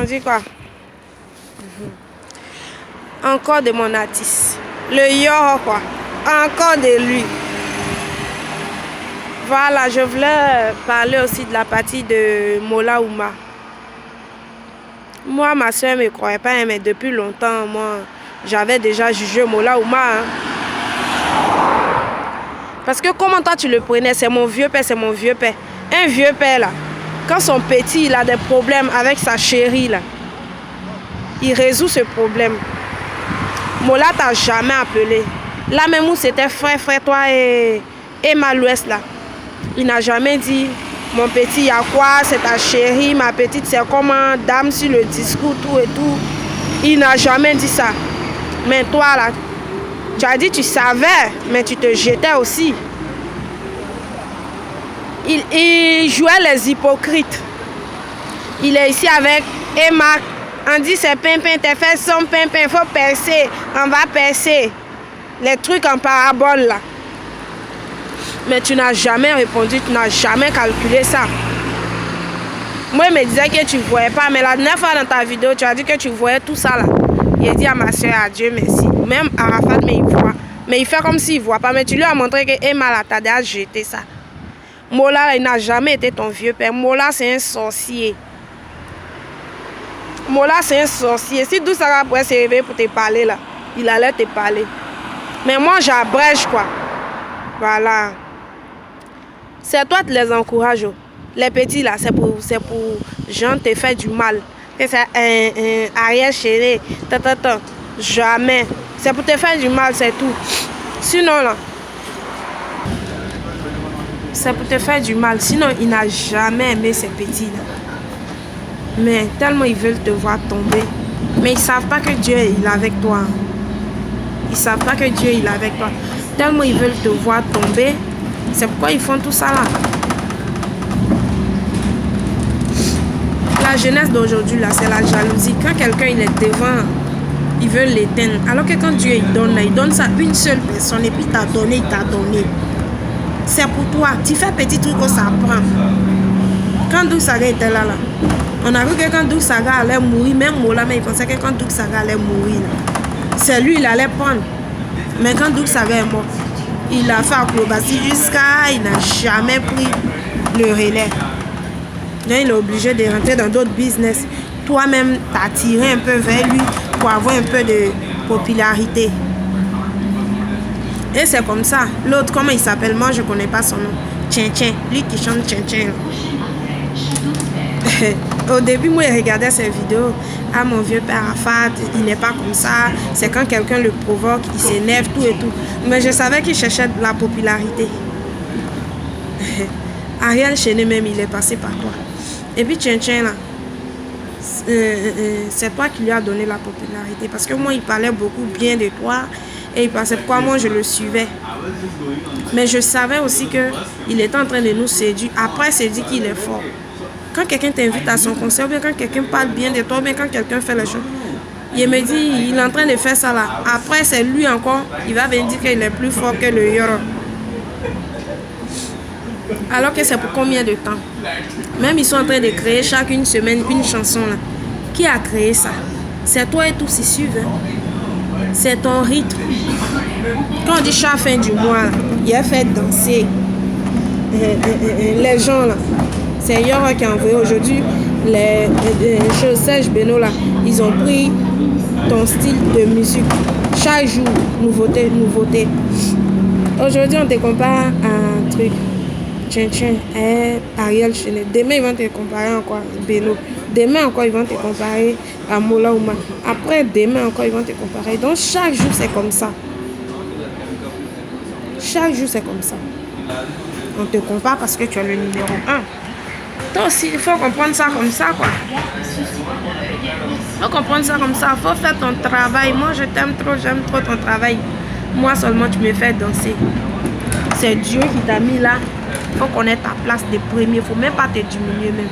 dit quoi? Encore de mon artiste. Le Yoro, quoi. Encore de lui. Voilà, je voulais parler aussi de la partie de Mola Ouma. Moi, ma soeur ne me croyait pas, mais depuis longtemps, moi, j'avais déjà jugé Mola Ouma. Hein. Parce que comment toi tu le prenais? C'est mon vieux père, c'est mon vieux père. Un vieux père là, quand son petit il a des problèmes avec sa chérie là, il résout ce problème. Mola t'a jamais appelé. Là même où c'était frère, toi et Malouest là, il n'a jamais dit mon petit il y a quoi, c'est ta chérie, ma petite c'est comment, dame sur le discours, tout et tout. Il n'a jamais dit ça. Mais toi là, tu as dit tu savais, mais tu te jetais aussi. Il jouait les hypocrites. Il est ici avec Emma. On dit c'est pimpin, t'es fait son pimpin, il faut percer. On va percer. Les trucs en parabole là. Mais tu n'as jamais répondu, tu n'as jamais calculé ça. Moi, il me disait que tu ne voyais pas, mais la dernière fois dans ta vidéo, tu as dit que tu voyais tout ça là. Il a dit à ma soeur, adieu, merci. Même Arafat, mais il voit. Mais il fait comme s'il ne voit pas. Mais tu lui as montré que Emma là, t'as déjà jeté ça. Mola, il n'a jamais été ton vieux père. Mola, c'est un sorcier. Mola, c'est un sorcier. Si Doussara pourrait se réveiller pour te parler là, il allait te parler. Mais moi, j'abrège quoi. Voilà. C'est toi qui les encourages. Les petits là, c'est pour gens te faire du mal. C'est un arrière chéri. Jamais. C'est pour te faire du mal, c'est tout. Sinon là, c'est pour te faire du mal. Sinon, il n'a jamais aimé ces petits là. Mais tellement ils veulent te voir tomber. Mais ils ne savent pas que Dieu est avec toi. Ils ne savent pas que Dieu est avec toi. Tellement ils veulent te voir tomber. C'est pourquoi ils font tout ça là. La jeunesse d'aujourd'hui là, c'est la jalousie. Quand quelqu'un il est devant, ils veulent l'éteindre. Alors que quand Dieu il donne ça à une seule personne et puis il t'a donné. C'est pour toi. Tu fais petit truc que ça prend. Quand Doug Saga était là, on a vu que quand Doug Saga allait mourir, même Mola, mais il pensait que quand Doug Saga allait mourir, c'est lui il allait prendre. Mais quand Doug Saga est mort, il a fait acrobatie jusqu'à il n'a jamais pris le relais. Donc il est obligé de rentrer dans d'autres business. Toi-même, t'attirer un peu vers lui pour avoir un peu de popularité. Et c'est comme ça. L'autre, comment il s'appelle? Moi, je ne connais pas son nom. Tien, lui qui chante Tien. Au début, moi, je regardais ses vidéos. Ah, mon vieux père Arafat, il n'est pas comme ça. C'est quand quelqu'un le provoque, il s'énerve, tout et tout. Mais je savais qu'il cherchait de la popularité. Ariel Chéné même, il est passé par toi. Et puis, Tien, là, c'est toi qui lui as donné la popularité. Parce que moi, il parlait beaucoup bien de toi. Et il pensait pourquoi moi, je le suivais. Mais je savais aussi qu'il était en train de nous séduire. Après, c'est dit qu'il est fort. Quand quelqu'un t'invite à son concert, ou bien quand quelqu'un parle bien de toi, ou bien quand quelqu'un fait les choses, il me dit, il est en train de faire ça là. Après, c'est lui encore, il va venir dire qu'il est plus fort que le Yoro. Alors que c'est pour combien de temps? Même ils sont en train de créer chaque une semaine une chanson là. Qui a créé ça? C'est toi et tous ils suivent. Hein? C'est ton rythme. Quand on dit chaque fin du mois, il a fait danser les gens là. C'est Yoro qui a envoyé aujourd'hui les choses Serge Beno là. Ils ont pris ton style de musique. Chaque jour, nouveauté. Aujourd'hui, on te compare à un truc. Tien, Ariel Chéné. Demain, ils vont te comparer encore à Beno. Demain encore, ils vont te comparer à Mola Ouma. Après, demain encore, ils vont te comparer. Donc, chaque jour, c'est comme ça. Chaque jour, c'est comme ça. On te compare parce que tu es le numéro 1. Toi aussi, il faut comprendre ça comme ça, quoi. Il faut comprendre ça comme ça. Il faut faire ton travail. Moi, je t'aime trop, j'aime trop ton travail. Moi seulement, tu me fais danser. C'est Dieu qui t'a mis là. Il faut connaître ta place de premier. Il ne faut même pas te diminuer même.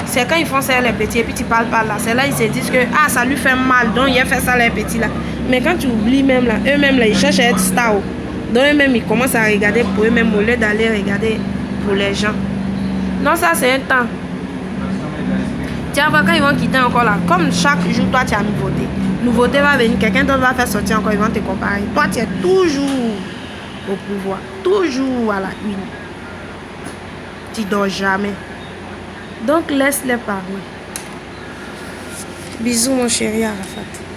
C'est quand ils font ça les petits et puis tu parles pas là. C'est là ils se disent que ah, ça lui fait mal. Donc il a fait ça les petits là. Mais quand tu oublies même là, eux-mêmes là, ils cherchent à être stars. Donc eux-mêmes, ils commencent à regarder pour eux-mêmes au lieu d'aller regarder pour les gens. Non, ça c'est un temps. Tu vas voir quand ils vont quitter encore là. Comme chaque jour, toi, tu as nouveauté. Nouveauté va venir, quelqu'un d'autre va faire sortir encore, ils vont te comparer. Toi, tu es toujours au pouvoir. Toujours à la une. Tu dors jamais. Donc, laisse-les parler. Bisous, mon chéri Arafat.